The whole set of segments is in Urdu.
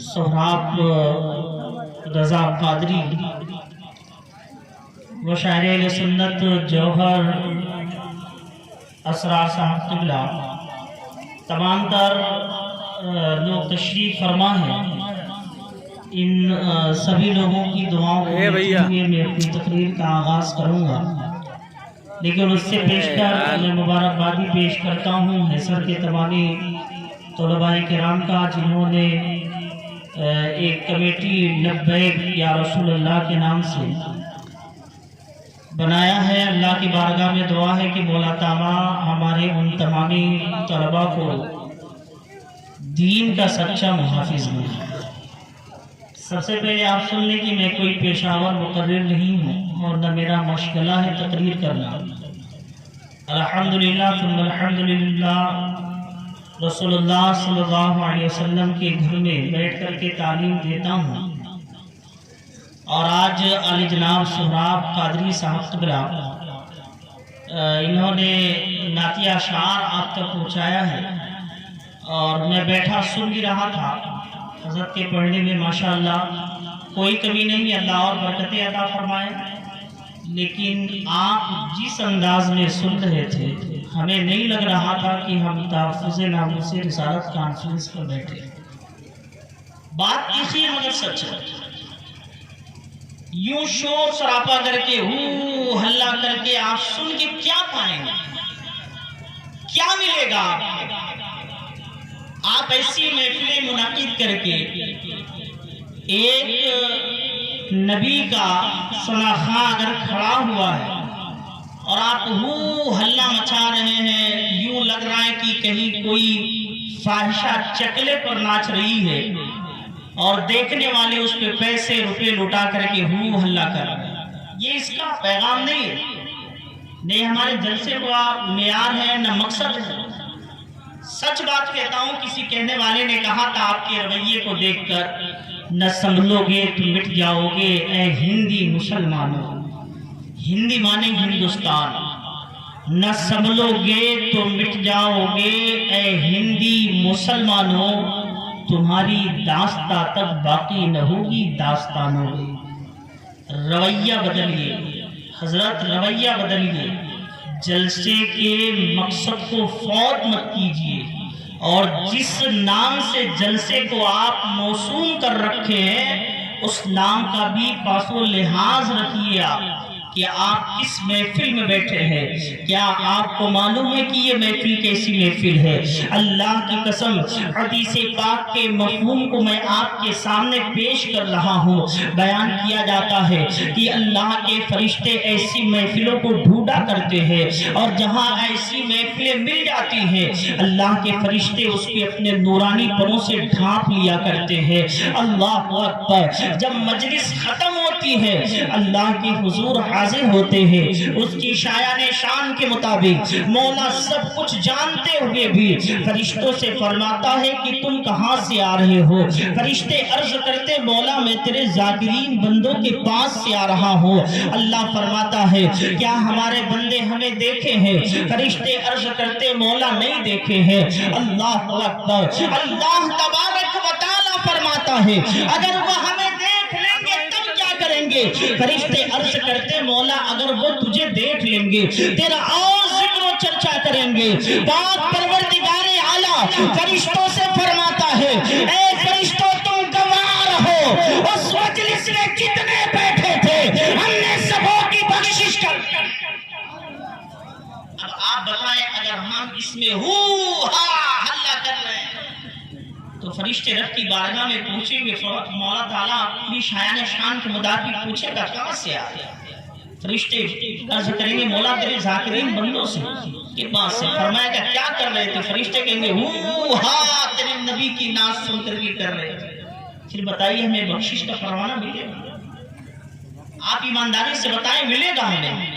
سہراب رضا قادری و شاعر اہل سنت جوہر اسرار صاحب قبلہ، تمام تر لوگ تشریف فرما ہیں۔ ان سبھی لوگوں کی دعاؤں کو لیتے ہوئے میں اپنی تقریر کا آغاز کروں گا، لیکن اس سے پیش کر میں مبارکبادی پیش کرتا ہوں حصر کے تمامی طلباء کرام کا، جنہوں نے ایک کمیٹی لبیک یا رسول اللہ کے نام سے بنایا ہے۔ اللہ کی بارگاہ میں دعا ہے کہ مولا تعالیٰ ہمارے ان تمامی طلباء کو دین کا سچا محافظ بنائے۔ سب سے پہلے آپ سن لیں کہ میں کوئی پیشاور مقرر نہیں ہوں اور نہ میرا مشغلہ ہے تقریر کرنا۔ الحمدللہ ثم الحمدللہ، رسول اللہ صلی اللہ علیہ وسلم کے گھر میں بیٹھ کر کے تعلیم دیتا ہوں، اور آج علی جناب سہراب قادری صاحب قبلہ انہوں نے نعتیہ اشعار آپ تک پہنچایا ہے، اور میں بیٹھا سن بھی رہا تھا۔ حضرت کے پڑھنے میں ماشاءاللہ کوئی کمی نہیں، اللہ اور برکتیں عطا فرمائے، لیکن آپ جس انداز میں سن رہے تھے ہمیں نہیں لگ رہا تھا کہ ہم تحفظ ناموس رسالت کانفرنس پر بیٹھے۔ بات اسی ہے مگر سچ ہے۔ یوں شور سراپا کر کے ہلا کر کے آپ سن کے کیا پائیں گے؟ کیا ملے گا؟ آپ ایسی محفلیں منعقد کر کے ایک نبی کا سناخواں اگر کھڑا ہوا ہے اور آپ ہلا مچا رہے ہیں، یوں لگ رہا ہے کہ کہیں کوئی فاحشہ چکلے پر ناچ رہی ہے، اور دیکھنے والے اس پہ پیسے روپے لٹا کر کے ہلا کر رہے ہیں، یہ اس کا پیغام نہیں ہے، نہیں ہمارے جلسے کا معیار ہے، نہ مقصد ہے۔ سچ بات کہتا ہوں، کسی کہنے والے نے کہا تھا آپ کے رویے کو دیکھ کر، نہ سنبھلو گے تو مٹ جاؤ گے اے ہندی مسلمانوں۔ ہندی مانے ہندوستان، نہ سنبھلو گے تو مٹ جاؤ گے اے ہندی مسلمانوں، تمہاری داستان تک باقی نہ ہوگی داستانوں۔ رویہ بدلیے حضرت، رویہ بدلیے، جلسے کے مقصد کو فوت مت کیجیے، اور جس نام سے جلسے کو آپ موسوم کر رکھے ہیں اس نام کا بھی پاس و لحاظ رکھیے آپ کہ آپ کس محفل میں بیٹھے ہیں۔ کیا آپ کو معلوم ہے کہ یہ محفل کیسی محفل ہے؟ اللہ کی قسم، حدیث پاک کے مفہوم کو میں آپ کے سامنے پیش کر رہا ہوں۔ بیان کیا جاتا ہے کہ اللہ کے فرشتے ایسی محفلوں کو ڈھونڈا کرتے ہیں، اور جہاں ایسی محفلیں مل جاتی ہیں اللہ کے فرشتے اس کے اپنے نورانی پروں سے ڈھانپ لیا کرتے ہیں۔ اللہ اکبر! جب مجلس ختم ہوتی ہے اللہ کے حضور حاضر ہوتے ہیں، اس کی شایان شان کے مطابق مولا سب کچھ جانتے ہوئے بھی فرشتوں سے فرماتا ہے کہ تم کہاں سے آ رہے ہو؟ فرشتے عرض کرتے مولا میں تیرے ذاکرین بندوں کے پاس سے آ رہا ہوں۔ اللہ فرماتا ہے کیا ہمارے بندے ہمیں دیکھے ہیں؟ فرشتے عرض کرتے مولا نہیں دیکھے ہیں۔ اللہ اکبر! اللہ تبارک و تعالی فرماتا ہے اگر وہ ہمیں دیکھ لیں گے تب کیا کریں گے؟ فرشتے عرض کرتے مولا اگر وہ تجھے دیکھ لیں گے تیرا اور ذکر و چرچا کریں گے۔ پاک پروردگار اعلیٰ فرشتوں سے فرماتا ہے اے فرشتوں تم گواہ رہو اس مجلس میں کتنے بیٹھے تھے، ہم نے سبوں کی بخشش کر۔ اب آپ بتائیں اگر ہم اس میں ہلا کر رہے ہیں تو فرشتے رب کی بارگاہ میں پوچھیں گے، مولا تعالیٰ اپنی شایان شان کے مطابق پوچھے گا کہاں سے آیا؟ فرشتے عرض کریں گے مولا تیرے ذاکرین بندوں سے کے پاس سے۔ فرمایا گا کیا کر رہے تھے؟ فرشتے کہیں گے تیرے نبی کی ناز سن کر کے کر رہے تھے۔ پھر بتائیے ہمیں بخشش کا پروانہ ملے گا؟ آپ ایمانداری سے بتائیں ملے گا ہمیں؟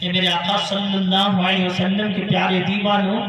کہ میرے آقا صلی اللہ علیہ وسلم کے پیارے دیوانوں،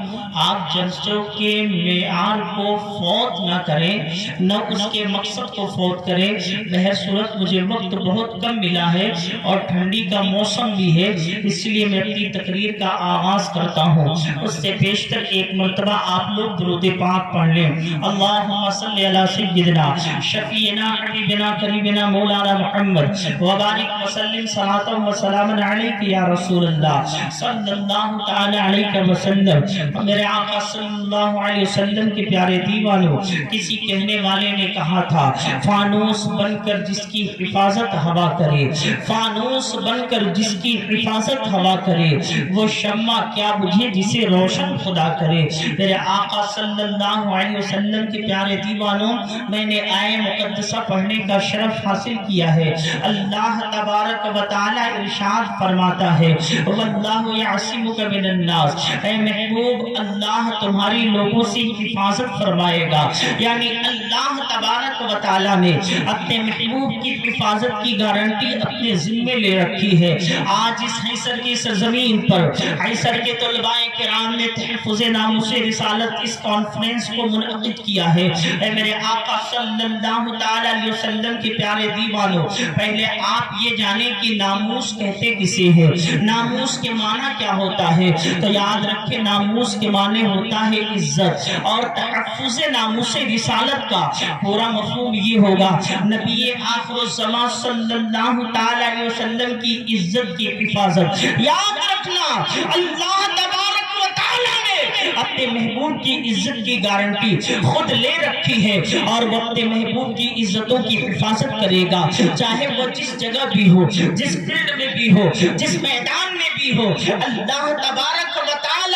آپ جلسوں کے معیار کو فوت نہ کریں، نہ اس کے مقصد کو فوت کریں۔ بہر صورت مجھے وقت بہت کم ملا ہے اور ٹھنڈی کا موسم بھی ہے، اس لیے میں اپنی تقریر کا آغاز کرتا ہوں۔ اس سے پیشتر ایک مرتبہ آپ لوگ درود پاک پڑھ لیں۔ اللہم صلی علی سیدنا شفیعنا حبیبنا قریبنا مولانا محمد وبارک وسلم صلاۃ و سلام علیک یا رسول اللہ صلی اللہ تعالی علیہ وسلم۔ میرے آقا صلی اللہ علیہ وسلم کے پیارے دیوانوں، کسی کہنے والے نے کہا تھا فانوس بن کر جس کی حفاظت ہوا کرے، فانوس بن کر جس کی حفاظت ہوا کرے، وہ شمع کیا بجھے جسے روشن خدا کرے۔ میرے آقا صلی اللہ علیہ وسلم کے پیارے دیوانوں، میں نے آیہ مقدسہ پڑھنے کا شرف حاصل کیا ہے۔ اللہ تبارک و تعالی ارشاد فرماتا ہے واللہ یعصمک من الناس، اے محبوب اللہ تمہاری لوگوں سے حفاظت فرمائے گا۔ یعنی اللہ تبارک و تعالی نے اپنے محبوب کی حفاظت کی گارنٹی اپنے ذمے لے رکھی ہے۔ آج اس حیصر کی سرزمین پر حیصر کے طلباء کرام نے تحفظ ناموس رسالت اس کانفرنس کو منعقد کیا ہے۔ اے میرے آقا صلی اللہ تعالی علیہ وسلم کے پیارے دیوانوں، پہلے آپ یہ جانیں کہ ناموس کہتے کسے ہے، ناموس کے معنی کیا ہوتا ہے؟ تو یاد رکھیں ناموس کے معنی ہوتا ہے عزت، اور تحفظ ناموس رسالت کا پورا مفہوم یہ ہوگا نبی آخر الزمان صلی اللہ تعالی علیہ وسلم کی عزت کی حفاظت۔ یاد رکھنا اللہ تبارک و تعالی نے اپنے محبوب کی عزت کی گارنٹی خود لے رکھی ہے، اور وہ اپنے محبوب کی عزتوں کی حفاظت کرے گا، چاہے وہ جس جگہ بھی ہو، جس فیلڈ میں بھی ہو، جس میدان میں بھی ہو۔ اللہ تبارک و تعالی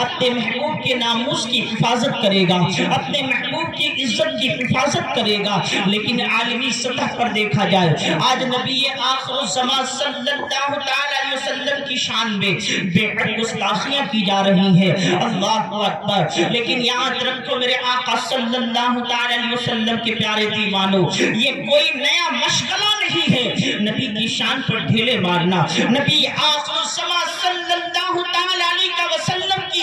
اپنے محبوب کے ناموس کی حفاظت کرے گا، اپنے محبوب کی عزت کی حفاظت کرے گا۔ لیکن عالمی سطح پر دیکھا جائے، آج نبی آخر الزمان صلی اللہ تعالی علیہ وسلم کی شان میں بے حد گستاخیاں کی جا رہی ہیں، اللہ اکبر۔ لیکن یاد رکھو میرے آقا صلی اللہ تعالی علیہ وسلم کے پیارے دیوانوں، یہ کوئی نیا مشغلہ نہیں ہے نبی کی شان پر ڈھیلے مارنا، نبی آخر الزمان صلی اللہ تعالی علیہ وسلم کی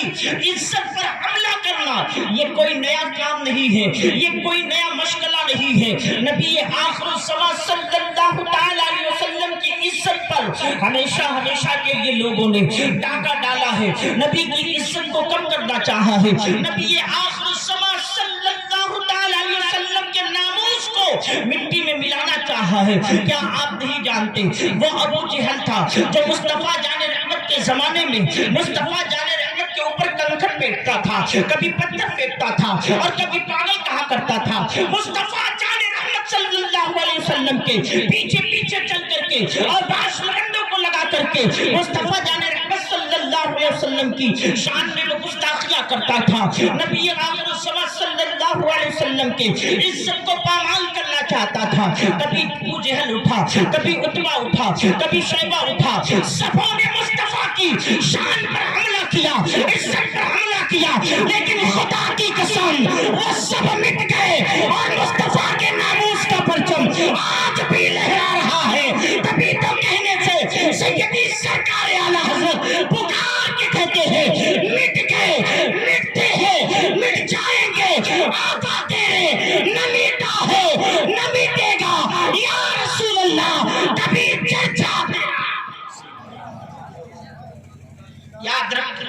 عزت پر حملہ کرنا، یہ کوئی نیا کام نہیں ہے، یہ کوئی نیا مشغلہ نہیں ہے۔ نبی آخر الزمان صلی اللہ تعالی علیہ وسلم کی عزت پر ہمیشہ ہمیشہ کے لیے لوگوں نے ڈاکہ ڈالا ہے، نبی کی عزت کو کم کرنا چاہا ہے، نبی آخر الزمان صلی اللہ تعالی علیہ وسلم کے ناموس کو مٹی میں ملانا چاہا ہے۔ کیا آپ نہیں جانتے وہ ابو جہل تھا جو مصطفیٰ جان رحمت کے زمانے میں مصطفیٰ جان رحمت کے اوپر کنکر پھینکتا تھا، کبھی پتھر پھینکتا تھا اور کبھی پاگل کہا کرتا تھا۔ مصطفیٰ جان رحمت صلی اللہ علیہ وسلم کے پیچھے پیچھے چل کر کے اور باس لڑندوں کو لگا کر کے مصطفیٰ جان رحمت صلی اللہ علیہ وسلم کی شان میں وہ گستاخیاں کرتا تھا۔ نبی آخر الزمان صلی اللہ علیہ وسلم کے عزت کو پامال کرنا چاہتا تھا۔ کبھی ابو جہل اٹھا، کبھی عتبہ اٹھا، کبھی شیبہ اٹھا، سبوں نے مصطفیٰ کی شان پر حملہ کیا، عزت پر حملہ کیا، لیکن خدا کی قسم وہ سب مٹ گئے، اور مصطفیٰ کے ناموس کا پرچم آج بھی لہرا رہا ہے۔ تبھی تو کہنے سے سیدی سرکار اعلیٰ حضرت پکار کے کہتے ہیں مٹ گئے، مٹتے ہیں، مٹ جائیں گے، آقا تیرے نہ مٹا ہے نہ مٹے گا یا رسول اللہ، کبھی چرچا یاد رکھ۔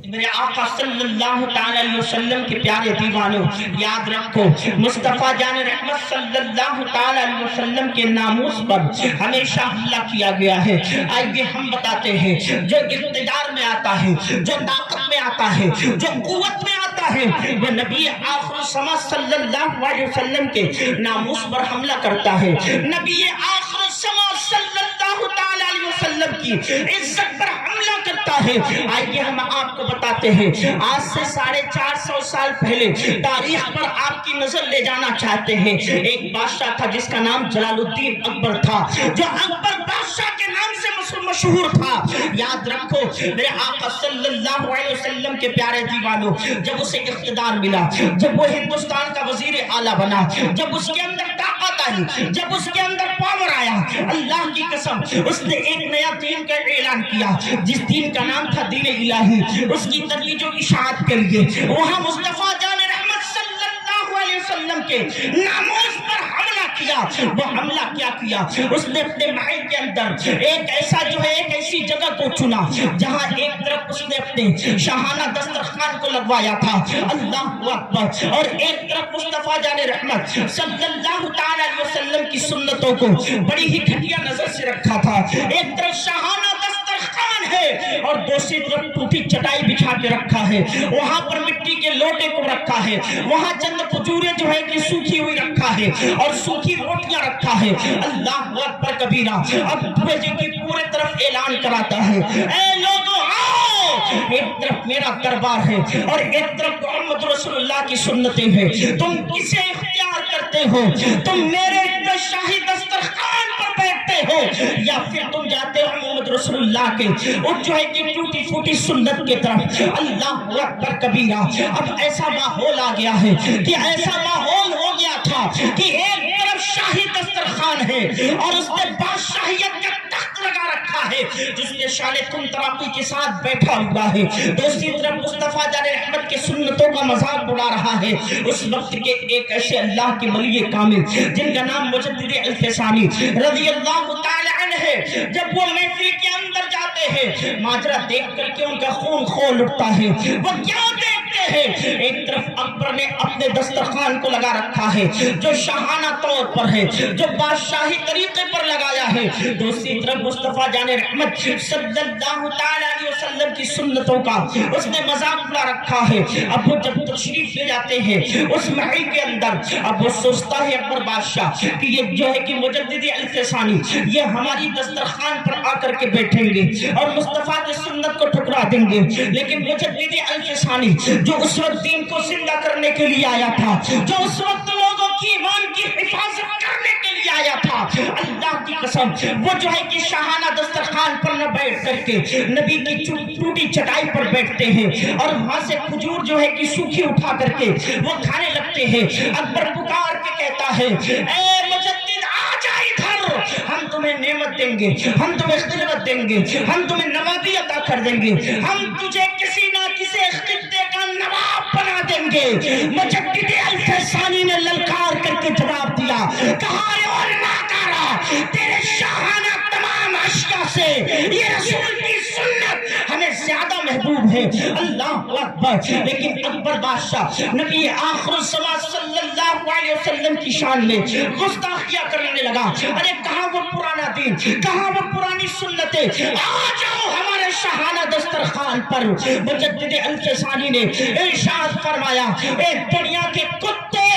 میرے آقا صلی اللہ تعالی علیہ وسلم کے پیارے دیوانوں، یاد رکھو مصطفیٰ جان رحمت صلی اللہ تعالی علیہ وسلم کے ناموس پر ہمیشہ حملہ کیا گیا ہے۔ آئیے ہم بتاتے ہیں جو اقتدار میں آتا ہے، جو طاقت میں آتا ہے، جو قوت میں آتا ہے، وہ نبی آخر الزمان صلی اللہ علیہ وسلم کے ناموس پر حملہ کرتا ہے، نبی آخر الزمان صلی اللہ تعالی علیہ وسلم کی عزت پر حملہ کرتا ہے۔ آئیے ہم آپ کو بتاتے ہیں، آج سے 450 سال پہلے تاریخ پر آپ کی نظر لے جانا چاہتے ہیں۔ ایک بادشاہ تھا جس کا نام جلال الدین اکبر تھا، جو اکبر بادشاہ کے نام سے مشہور تھا۔ یاد رکھو میرے آقا صلی اللہ علیہ وسلم کے پیارے دیوانوں، جب اسے اقتدار ملا، جب وہ ہندوستان کا وزیر اعلیٰ بنا، جب اس کے اندر طاقت آتا ہی جب اس کے اندر پاور آیا، اللہ کی قسم اس نے ایک نیا دین کا اعلان کیا، جس دین کا نام تھا دین الہی، اس کی ترویج و اشاعت کے لیے وہاں مصطفیٰ جان رحمت صلی اللہ علیہ وسلم کے ناموس پر حملہ کیا۔ وہ حملہ کیا کیا؟ اس نے اپنے محل کے اندر ایک ایسا ایک ایسی جگہ کو چنا جہاں ایک طرف اس نے اپنے شاہانہ دسترخوان کو لگوایا تھا، اللہ اکبر، اور ایک طرف مصطفیٰ جان رحمت صلی اللہ تعالی علیہ وسلم کی سنتوں کو بڑی ہی گھٹیا نظر سے رکھا تھا۔ ایک طرف شاہانہ دسترخوان ہے اور دوسری طرف ٹوٹی چٹائی بچھا کے رکھا ہے، وہاں پر مٹی کے لوٹے کو رکھا ہے، وہاں چند کھجوریں کہ سوکھی ہوئی رکھا ہے اور سوکھی روٹیاں رکھا ہے، اللہ اکبر کبیرہ۔ اب پورے طرف اعلان کراتا ہے، اے لوگوں آؤ، ایک طرف میرا دربار ہے اور ایک طرف محمد رسول اللہ کی سنتیں ہیں، تم کسے اختیار کرتے ہو؟ تم میرے شاہی دسترخوان پر بیٹھتے ہو یا پھر تم جاتے ہو محمد رسول اللہ کے اور کہ ٹوٹی پھوٹی سنت کی طرف؟ اللہ اکبر کبیرہ۔ اب ایسا ماحول آ گیا ہے کہ ایسا ماحول ہو گیا تھا کہ ایک طرف شاہی دسترخوان ہے اور اس نے بادشاہیت کا تخت لگا رکھا ہے جس میں شان تم تراقی کے ساتھ بیٹھا ہوا ہے، دوسری طرف مصطفیٰ جان رحمت کے سنتوں کا مذاق اڑا رہا ہے۔ اس وقت کے ایک ایسے اللہ کے ولی کامل جن کا نام مجدد الفسانی رضی اللہ تعالی عنہ ہے، جب وہ محفل کے اندر جاتے ہیں ماجرا دیکھ کر کے ان کا خون کھول اٹھتا ہے۔ وہ کیا دیکھتے ہیں؟ ایک طرف اکبر نے اپنے دسترخوان کو لگا رکھا ہے جو شاہانہ طور پر ہے، جو بادشاہی طریقے پر لگایا ہے، دوسری طرف مصطفیٰ جان رحمت صلی اللہ تعالی علیہ وسلم کی سنتوں کا اس نے مذاق اڑا رکھا ہے۔ اب وہ جب تشریف لے جاتے ہیں اس محل کے اندر، اب وہ سوچتا ہے اکبر بادشاہ کہ یہ کہ مجدد الفسانی یہ ہماری دسترخوان پر آ کر کے بیٹھیں گے اور مصطفیٰ کی سنت کو ٹھکرا دیں گے، لیکن مجدد الفسانی جو اس وقت دین کو زندہ کرنے کے لیے آیا تھا، جو اس وقت لوگوں کی ایمان کی حفاظت کرنے کے لیے آیا تھا، اللہ کی قسم وہ کہ شاہانہ دسترخوان پر نہ بیٹھ کر کے نبی کی ٹوٹی چٹائی پر بیٹھتے ہیں اور وہاں سے کھجور کہ سوکھی اٹھا کر کے وہ کھانے لگتے ہیں۔ اکبر پکار کے کہتا ہے، اے مجدد آ جا ادھر، ہم تمہیں نعمت دیں گے، ہم تمہیں خدمت دیں گے، ہم تمہیں نوابی عطا کر دیں گے، ہم تجھے کسی نہ کسی خطے کا نواب بنا دیں گے۔ مجدد الفسانی نے للکار کر کے جواب دیا، کہا اور ناکارا، تیرے شاہانہ تمام اشیاء سے یہ رسول کی سنت ہمیں زیادہ محبوب ہے، اللہ اکبر۔ لیکن اکبر بادشاہ نبی آخر الزمان صلی اللہ علیہ وسلم کی شان میں گستاخیاں کرنے لگا، ارے کہاں وہ پرانا دین، کہاں وہ پرانی سنتیں، آ جاؤ ہمارے شاہانہ دسترخوان پر۔ مجدد الفسانی نے ارشاد فرمایا، اے دنیا کے کتے،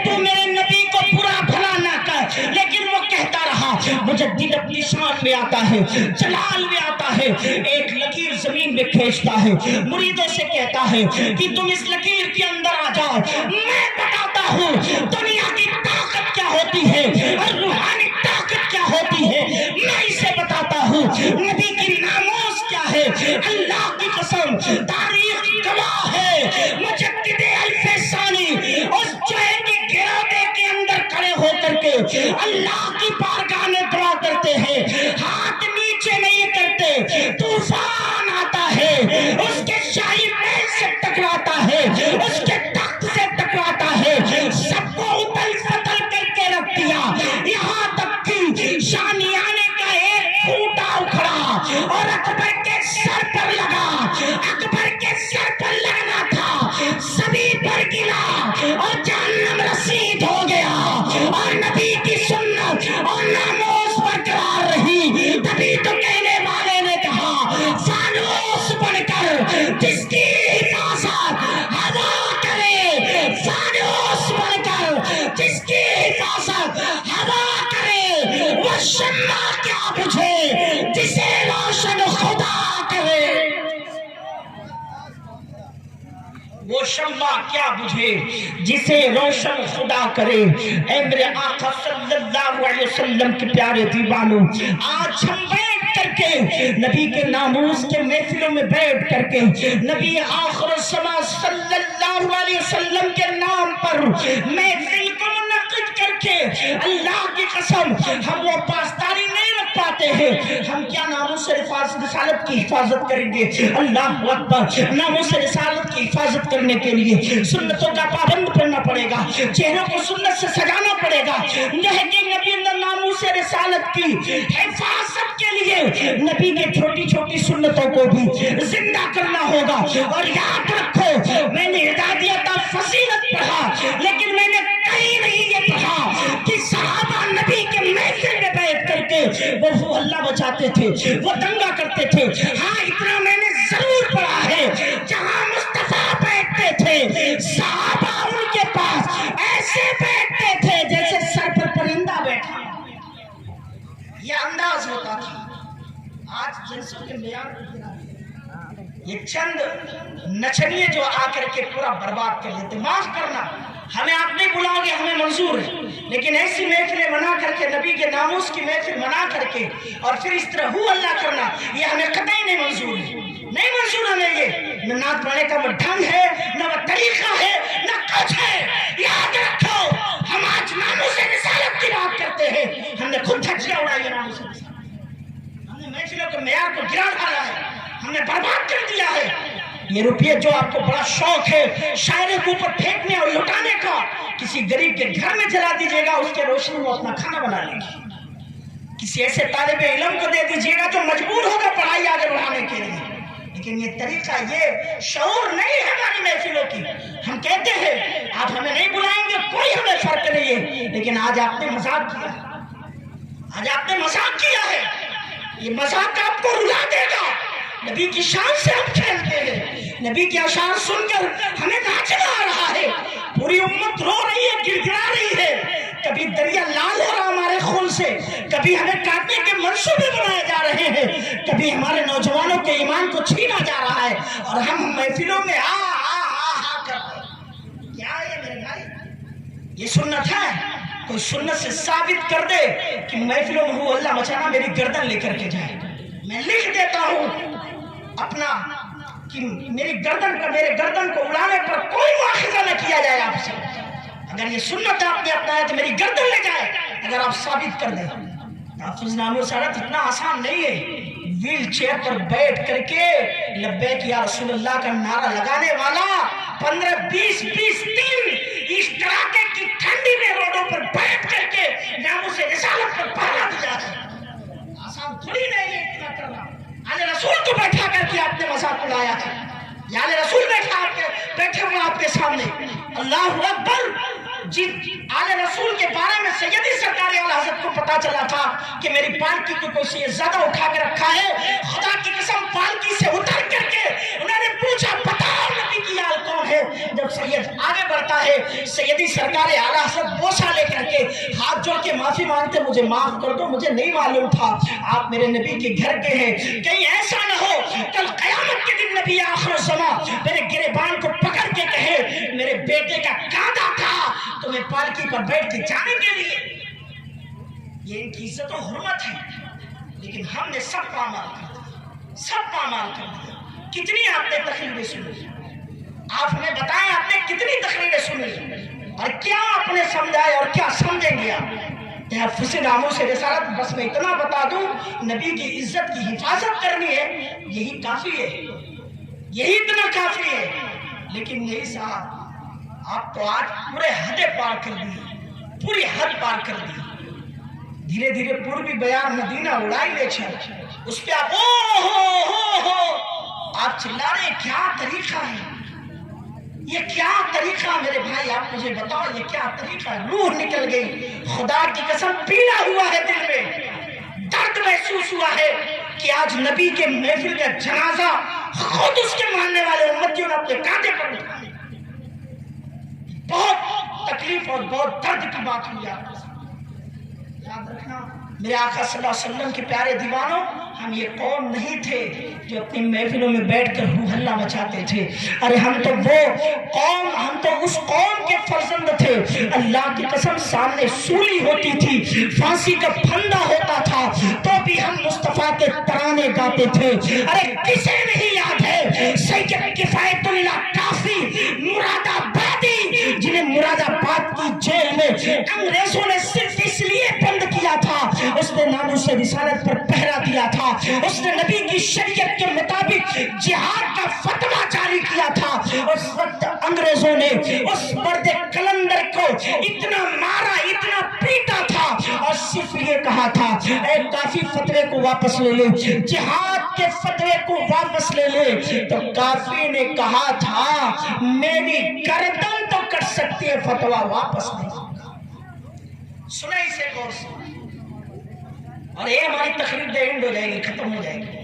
تو میرے نبی کو برا بھلا نہ کر، لیکن وہ کہتا رہا۔ مجدد اپنی شان میں آتا ہے، جلال میں آتا ہے، ایک لکیر زمین میں کھینچتا ہے، مریدوں سے کہتا ہے کہ تم اس لکیر کے اندر آ جاؤ، میں بتاتا ہوں دنیا کی طاقت کیا ہوتی ہے اور روحانی طاقت کیا ہوتی ہے، میں اسے بتاتا ہوں، نبی کی ناموس کیا ہے۔ اللہ کی قسم تاریخ گواہ ہے، مجدد الفسانی اس کی گرادے کے اندر کھڑے ہو کر کے اللہ کی بارگاہ میں دعا کرتے ہیں، ہاتھ نیچے نہیں کرتے، طوفان آتا ہے، اس کے شاہی محل سے ٹکراتا ہے، اس کے تخت سے ٹکراتا ہے، سب کو اتل فتل کر کے رکھ دیا، یہاں تک کہ شامیانے کا ایک پھوٹا اکھڑا اور اکبر کے سر پر لگا، اکبر کے سر پر لگنا تھا، سبھی پر گلا اور جہنم رسید ہو گیا اور نبی کی سنت اور ناموس برقرار رہی۔ تبھی تو کہنے والے نے کہا، فانوس بن کر جس کی حفاظت ہوا کرے، فانوس بن کر جس کی حفاظت ہوا کرے، وہ شمع کیا بجھے جسے روشن خدا کرے، وہ شمع کیا بجھے جسے روشن خدا کرے۔ اے میرے آقا صلی اللہ علیہ وسلم کے پیارے دیوانوں، آج ہم بیٹھ کر کے نبی کے ناموس کے محفلوں میں بیٹھ کر کے نبی آخر الزمان صلی اللہ علیہ وسلم کے نام پر محفل کو منعقد کر کے اللہ کی قسم ہم وہ پاسداری نہیں رکھ پاتے ہیں، ہم کیا ناموس رسالت کی حفاظت کریں گے؟ اللہ اکبر، ناموس رسالت کی حفاظت کرنے کے لیے سنتوں کا پابند کرنا پڑے گا، چہروں کو سنت سے سجانا پڑے گا، نہج نبی ناموس رسالت کی حفاظت کے لیے نبی کی چھوٹی چھوٹی سنتوں کو بھی زندہ کرنا ہوگا۔ اور یاد رکھو، میں نے ہدایت فضیلت پڑھا، لیکن میں نے کہیں نہیں یہ پڑھا کہ صحابہ نبی کے محفل میں بیٹھ کر کے وہ اللہ بچاتے تھے، وہ دنگا کرتے تھے۔ ہاں اتنا میں نے ضرور پڑھا ہے، جہاں مصطفیٰ بیٹھتے تھے صحابہ ان کے پاس ایسے بیٹھتے تھے جیسے سر پر پرندہ بیٹھا، یہ انداز ہوتا تھا۔ آج جنسوں کے معیار کو گرا دیا، یہ چند نچنیے جو آ کر کے پورا برباد کر لیتے۔ معاف کرنا، ہمیں آپ نہیں بلاؤ گے، ہمیں منظور ہے، لیکن ایسی محفلیں بنا کر کے، نبی کے ناموس کی محفل بنا کر کے اور پھر اس طرح ہو اللہ کرنا، یہ ہمیں قطعی نہیں منظور ہے، نہیں منظور ہمیں۔ یہ نہ نعت پڑھنے کا وہ ڈھنگ ہے، نہ وہ طریقہ ہے، نہ کچھ ہے۔ یاد رکھو، ہم آج ناموس رسالت کی بات کرتے ہیں، ہم نے خود دھجیاں اڑائی ہے ناموس رسالت، ہم نے محفلوں کے معیار کو گرا ڈالا ہے، ہم نے برباد کر دیا ہے۔ یہ روپیے جو آپ کو بڑا شوق ہے شاعری کے اوپر پھینکنے اور لٹانے کا، کسی غریب کے گھر میں جلا دیجیے گا، اس کے روشنی میں اپنا کھانا بنا لے گی۔ کسی ایسے طالب علم کو دے دیجیے گا جو مجبور ہوگا پڑھائی آگے بڑھانے کے لیے، لیکن یہ طریقہ، یہ شعور نہیں ہے ہماری محفلوں کی۔ ہم کہتے ہیں آپ ہمیں نہیں بلائیں گے، کوئی ہمیں فرق نہیں ہے، لیکن آج آپ نے مذاق کیا، آج آپ نے مذاق کیا ہے، یہ مذاق آپ کو رلا دے گا۔ نبی کی شان سے ہم کھیلتے ہیں، نبی کے اشعار سن کر ہمیں ناچنا آ رہا ہے، پوری امت رو رہی ہے، گر گرا رہی ہے، کبھی دریا لال ہو رہا ہمارے خون سے، کبھی ہمیں کاٹنے کے منصوبے بنائے جا رہے ہیں، کبھی ہمارے نوجوانوں کے ایمان کو چھینا جا رہا ہے، اور ہم محفلوں میں آ آ آ آ کرتے ہیں۔ کیا ہے میرے بھائی؟ یہ سنت ہے؟ کوئی سنت سے ثابت کر دے کہ محفلوں میں ہو اللہ مچانا میری گردن لے کر کے جائے، میں لکھ دیتا ہوں اپنا کہ میرے گردن کو اڑانے پر کوئی مواخذہ نہ کیا جائے آپ سے۔ اگر یہ سنت آپ نے اپنایا تو میری گردن لے جائے، اگر آپ ثابت کر دیں۔ تحفظ نامہ سارت اتنا آسان نہیں ہے، ویل چیئر پر بیٹھ کر کے لبیک یا رسول اللہ کا نعرہ لگانے والا 15-20 دن اس کڑاکے کی ٹھنڈی میں روڈوں پر بیٹھ کر کے ناموس رسالت پر پہلا دیا ہے، آسان تھوڑی نہیں ہے اتنا کرنا۔ آل رسول کو بیٹھا کر کے آپ نے مذاق اڑایا ہے، یا آل رسول بیٹھے ہوئے آپ کے سامنے، اللہ اکبر۔ جن آل رسول کے بارے میں سیدی سرکار اعلی حضرت کو پتا چلا تھا کہ میری پالکی کو کوئی زیادہ اٹھا کے رکھا ہے، خدا کی قسم پالکی سے اتر کر کے انہوں نے پوچھا بتاؤ نبی کی آل کون ہے؟ جب سید آگے بڑھتا ہے، سیدی سرکار اعلی حضرت بوسہ لے کر کے ہاتھ جوڑ کے معافی مانگتے، مجھے معاف کر دو، مجھے نہیں معلوم تھا آپ میرے نبی کے گھر کے ہیں، کہیں ایسا نہ ہو کل قیامت کے دن نبی آخر الزمان میرے گریبان کو پکڑ کے کہے میرے بیٹے کا کاندا تھا تمہیں پالکی پر بیٹھ کے جانے کے لیے۔ یہ ان کی عزت و حرمت ہے، لیکن ہم نے سب پامال کر دیا، سب پامال کر دیا۔ کتنی آپ نے تقریریں سنی، آپ ہمیں بتائیں آپ نے کتنی تقریریں سنی، اور کیا آپ نے سمجھائے اور کیا سمجھیں گے آپ؟ تحفظ ناموس رسالت، بس میں اتنا بتا دوں، نبی کی عزت کی حفاظت کرنی ہے، یہی کافی ہے، یہی اتنا کافی ہے۔ لیکن یہی صاحب آپ تو آج پورے حد پار کر دی، پوری حد پار کر دی۔ دھیرے دھیرے پوربی بیان مدینہ اڑائی لے چھے، اس پہ آپ آپ چلا رہے، کیا طریقہ ہے یہ؟ کیا طریقہ میرے بھائی؟ آپ مجھے بتاؤ یہ کیا طریقہ ہے؟ روح نکل گئی، خدا کی قسم پیڑا ہوا ہے دل میں، درد محسوس ہوا ہے کہ آج نبی کے محفل کا جنازہ خود اس کے ماننے والے امتیوں نے اپنے کانٹے پر اٹھایا۔ بہت تکلیف اور بہت درد کی بات ہوئی آپ کو۔ یاد رکھنا میرے آقا صلی اللہ علیہ وسلم کے پیارے دیوانوں، ہم یہ قوم نہیں تھے جو اپنی محفلوں میں بیٹھ کر ہو ہلا مچاتے تھے، ارے ہم تو وہ قوم، ہم تو اس قوم کے فرزند تھے۔ اللہ کی قسم سامنے سولی ہوتی تھی، پھانسی کا پھندا ہوتا تھا، تو بھی ہم مصطفیٰ کے ترانے گاتے تھے۔ ارے کسے نہیں یاد ہے سید کفایت اللہ کافی مراد آبادی، جنہیں مراد آباد کی جیل میں انگریزوں نے صرف اس لیے بند کیا تھا، اس نے ناموس رسالت پر پہرا دیا تھا، اس نے نبی کی شریعت کے مطابق جہاد کا فتویٰ جاری کیا تھا۔ اس وقت انگریزوں نے اس مرد کلندر کو اتنا مارا، اتنا پیٹا تھا اور صرف یہ کہا تھا اے کافی فتوے کو واپس لے لے، جہاد کے فتوے کو واپس لے لے۔ تو کافی نے کہا تھا میری گردن تو کٹ سکتی ہے، فتویٰ واپس نہیں۔ سنیں اسے غور سے، اور یہ ہماری تقریر دے اینڈ ہو جائے گی، ختم ہو جائے گی۔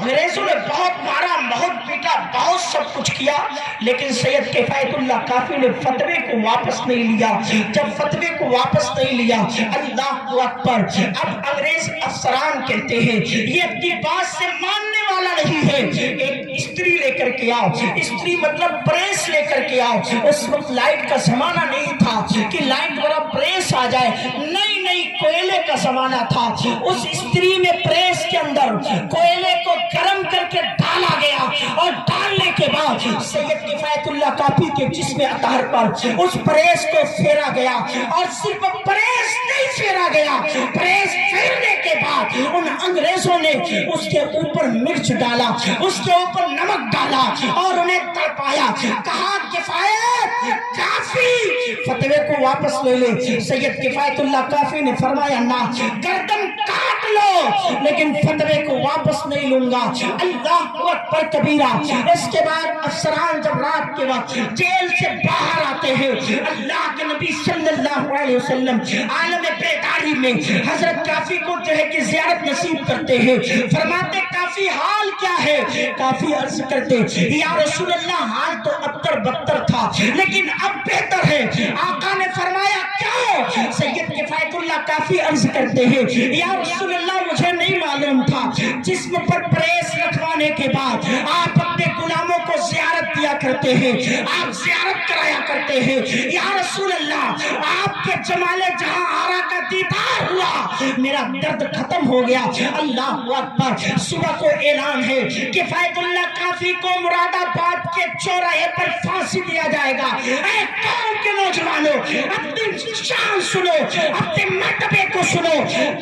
انگریزوں نے بہت مارا، بہت پیٹا، بہت سب کچھ کیا، لیکن سید کفایت اللہ کافی نے فتوے کو واپس نہیں لیا۔ جب فتوے کو واپس نہیں لیا، اللہ اکبر، اب انگریز افسران کہتے ہیں یہ اپنی بات سے ماننے والا نہیں ہے، ایک استری لے کر کے آؤ، استری مطلب پریس لے کر کے آؤ۔ اس وقت لائٹ کا زمانہ نہیں تھا کہ لائٹ والا پریس آ جائے، نئی نئی کوئلے کا زمانہ تھا۔ اس استری میں پریس کے اندر کوئلے کو گرم کر کے ڈالا گیا، اور ڈالنے کے بعد سید کفایت اللہ کافی کے جسم اطہر پر اس پریس کو پھیرا گیا، اور صرف پریس نہیں پھیرا گیا، پریس پھیرنے کے بعد ان انگریزوں نے اس کے اوپر مرچ ڈالا، اس کے اوپر نمک ڈالا اور انہیں تڑپایا، کہا کفایت کافی فتوے کو واپس لے لے۔ سید کفایت اللہ کافی نے فرمایا نہ، گردن کاٹ لو لیکن فتوے کو واپس نہیں لوں گا۔ اللہ اکبر کبیرہ۔ اس کے بعد افسران جب رات کے وقت جیل سے باہر آتے ہیں، اللہ کے نبی صلی اللہ علیہ وسلم عالم بیداری میں حضرت کافی کو جو ہے کہ زیارت نصیب کرتے ہیں، فرماتے کافی حال کیا ہے؟ کافی عرض کرتے یا رسول اللہ حال تو ابتر بدتر تھا لیکن اب بہتر ہے۔ آقا نے فرمایا کیوں؟ سید کفایت اللہ کافی عرض کرتے ہیں یا رسول اللہ مجھے نہیں معلوم تھا، جسم پر پریس رکھوانے کے بعد آپ اپنے غلاموں کو زیارت دیا کرتے ہیں، آپ زیارت کرایا کرتے ہیں، یا رسول اللہ آپ کے جمال جہاں آرا کا دیدار ہوا، میرا درد ختم ہو گیا۔ اللہ اکبر۔ صبح کو اعلان ہے کفایت اللہ کافی کو مراد آباد کے چوراہے پر پھانسی دیا جائے گا۔ اے قوم کے نوجوانوں، اپنی شان سنو، اپنے مرتبے کو سنو۔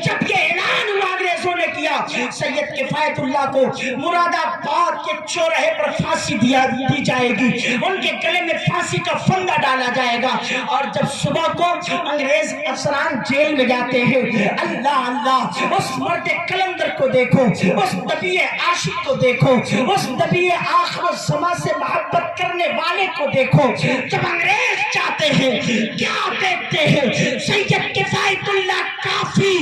جب یہ اعلان ہوا انگریزوں نے کیا سید کفایت اللہ کو مراد آباد کے چوراہے پر پھانسی دی جائے گی، ان کے گلے میں پھانسی کا پھندا ڈالا جائے گا۔ اور جب صبح کو انگریز افسران جیل میں جاتے ہیں، اللہ اللہ، اس مرد کلندر کو دیکھو، اس نبی عاشق کو دیکھو، اس نبی آخر الزمان سے محبت کرنے والے کو دیکھو۔ جب انگریز جاتے ہیں کیا دیکھتے ہیں؟ سید کفایت اللہ کافی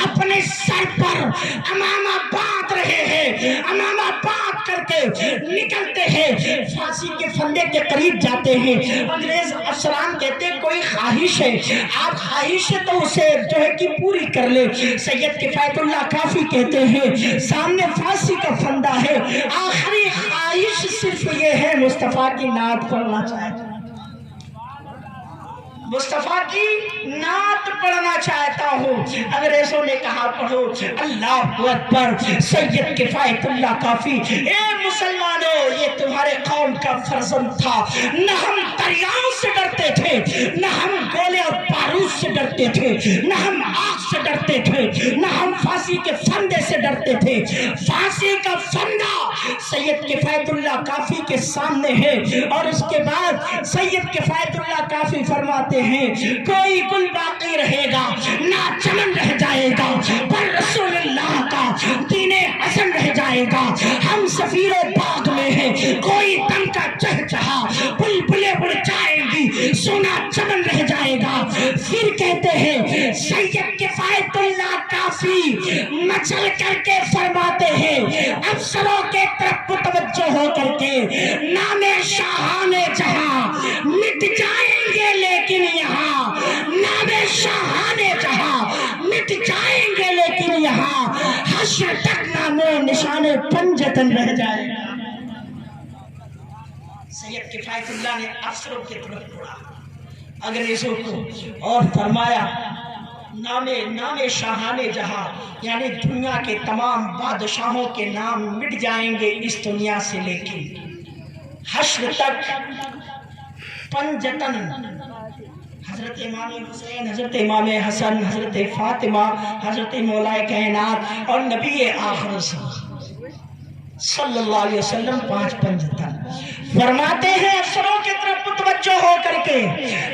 اپنے سر پر امامہ باندھ رہے ہیں، امامہ باندھ کر کے نکلتے ہیں، پھانسی کے پھندے کے قریب جاتے ہیں۔ انگریز افسران کہتے ہیں کوئی خواہش ہے؟ آپ خواہش ہے تو اسے جو ہے کہ پوری کر لے۔ سید کفایت اللہ کافی کہتے ہیں سامنے پھانسی کا پھندا ہے، آخری خواہش صرف یہ ہے مصطفیٰ کی نعت پڑھنا چاہتا ہوں، مصطفیٰ کی نعت پڑھنا چاہتا ہوں۔ انگریزوں نے کہا پڑھو۔ اللہ اکبر۔ سید کفایت اللہ کافی، اے مسلمانوں یہ تمہارے قوم کا فرزند تھا، نہ ہم دریاؤں سے ڈرتے تھے، نہ ہم گولے اور بارود سے ڈرتے تھے، نہ ہم آگ سے ڈرتے تھے، نہ ہم پھانسی کے پھندے سے ڈرتے تھے۔ پھانسی کا پھندا سید کفایت اللہ کافی کے سامنے ہے، اور اس کے بعد سید کفایت اللہ کافی فرماتے ہیں کوئی گل باقی رہے گا نہ چمن رہ جائے گا، پر رسول اللہ کا دین حسن رہ جائے گا۔ ہم سفیر باغ میں ہیں، کوئی دم کا چہچہا، بلبلیں اڑ جائیں گی، سونا چمن رہ جائے گا۔ پھر کہتے ہیں سید کفایت اللہ کافی مچل کر کے فرماتے ہیں افسروں کے طرف متوجہ ہو کر کے نام شاہان جہاں مٹ جائیں گے لیکن یہاں، نام شاہان جہاں مٹ جائیں گے لیکن یہاں حشر تک نام نشان پنجتن رہ جائے گا۔ سید کفایت اللہ نے افسروں کی طرف پڑھا انگریزوں کو اور فرمایا نام شاہان جہاں، یعنی دنیا کے تمام بادشاہوں کے نام مٹ جائیں گے اس دنیا سے، لیکن حشر تک پنجتن حضرت امام حسین، حضرت امام حسن، حضرت فاطمہ، حضرت مولا کائنات اور نبی آخر صلی اللہ علیہ وسلم 5 پنجتن فرماتے ہیں افسروں کی طرف متوجہ ہو کر کے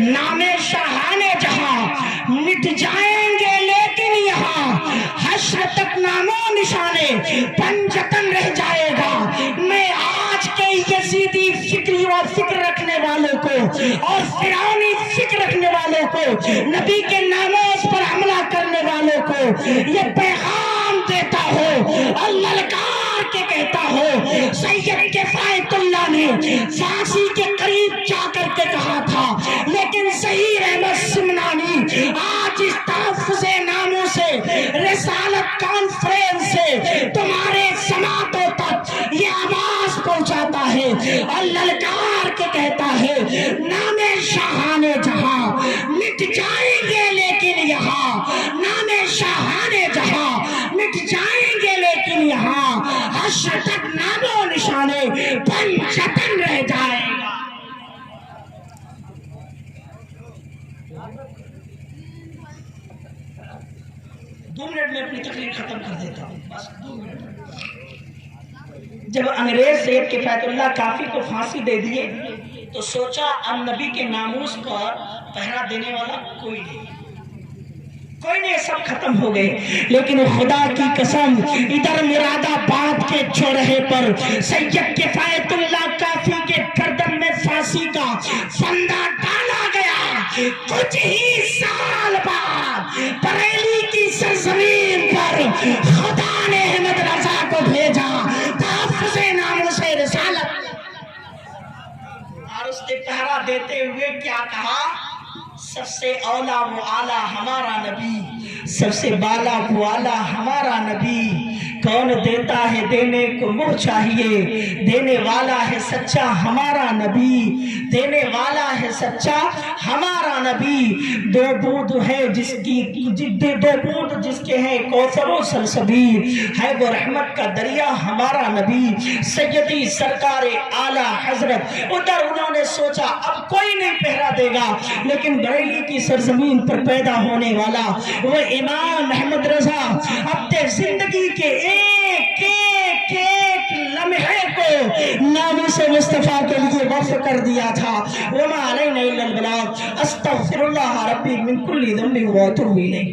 نام شاہان جہاں مٹ جائیں گے لیکن یہاں حشر تک نام و نشانے پنجتن رہ جائے گا۔ میں آج کے یزیدی فکری اور فکر رکھنے والوں کو اور فرعونی فکر رکھنے والوں کو، نبی کے ناموز پر حملہ کرنے والوں کو یہ پیغام دیتا ہوں اور للکار کے کہتا ہوں، سید کفایت اللہ نے فارسی کے قریب جا کر کے کہا تھا، لیکن ظہیر احمد سمنانی آج اس تحفظ ناموں سے، رسالت کانفرنس سے تمہارے سماعتوں تک یہ آواز پہنچاتا ہے اور للکار کے کہتا ہے، نام شاہان جہاں مٹ جائیں گے لیکن یہاں، نام شاہان جہاں مٹ جائیں گے لیکن یہاں حشر تک نام و نشانے پنجتن رہ جائے گا۔ 2 منٹ میں اپنی تقریر ختم کر دیتا ہوں، بس 2 منٹ۔ جب انگریز سید کفایت اللہ کافی کو پھانسی دے دیے تو سوچا اب نبی کے ناموس پر پہرا دینے والا کوئی نہیں، سب ختم ہو گئے۔ لیکن خدا کی قسم ادھر مراد آباد کے چوراہے پر سید کفایت اللہ کافی کے گردن میں پھانسی کا فندہ ڈالا گیا۔ کچھ ہی سال بعد بریلی کی سرزمین پر خدا نے احمد رضا کو بھیجا تحفظ ناموں سے رسالت، اور اس نے پہرا دیتے ہوئے کیا کہا؟ سب سے اولا و اعلیٰ ہمارا نبی، سب سے بالا و اعلیٰ ہمارا نبی، کون دیتا ہے دینے کو منہ چاہیے، دینے والا ہے سچا ہمارا نبی، دینے والا ہے سچا ہمارا نبی۔ 2 بوند ہے جس کی 2 بوند جس کے ہیں کوثر و سلسبیل، ہے وہ رحمت کا دریا ہمارا نبی، سیدی سرکار اعلیٰ حضرت۔ ادھر انہوں نے سوچا اب کوئی نہیں پہرا دے گا، لیکن بریلی کی سرزمین پر پیدا ہونے والا وہ امام احمد رضا اپنے زندگی کے ایک لمحے کو ناموس مصطفیٰ کے لیے وقف کر دیا تھا۔ وما علینا الا البلاغ، استغفر اللہ ربی من کل ذنب واتوب الیہ۔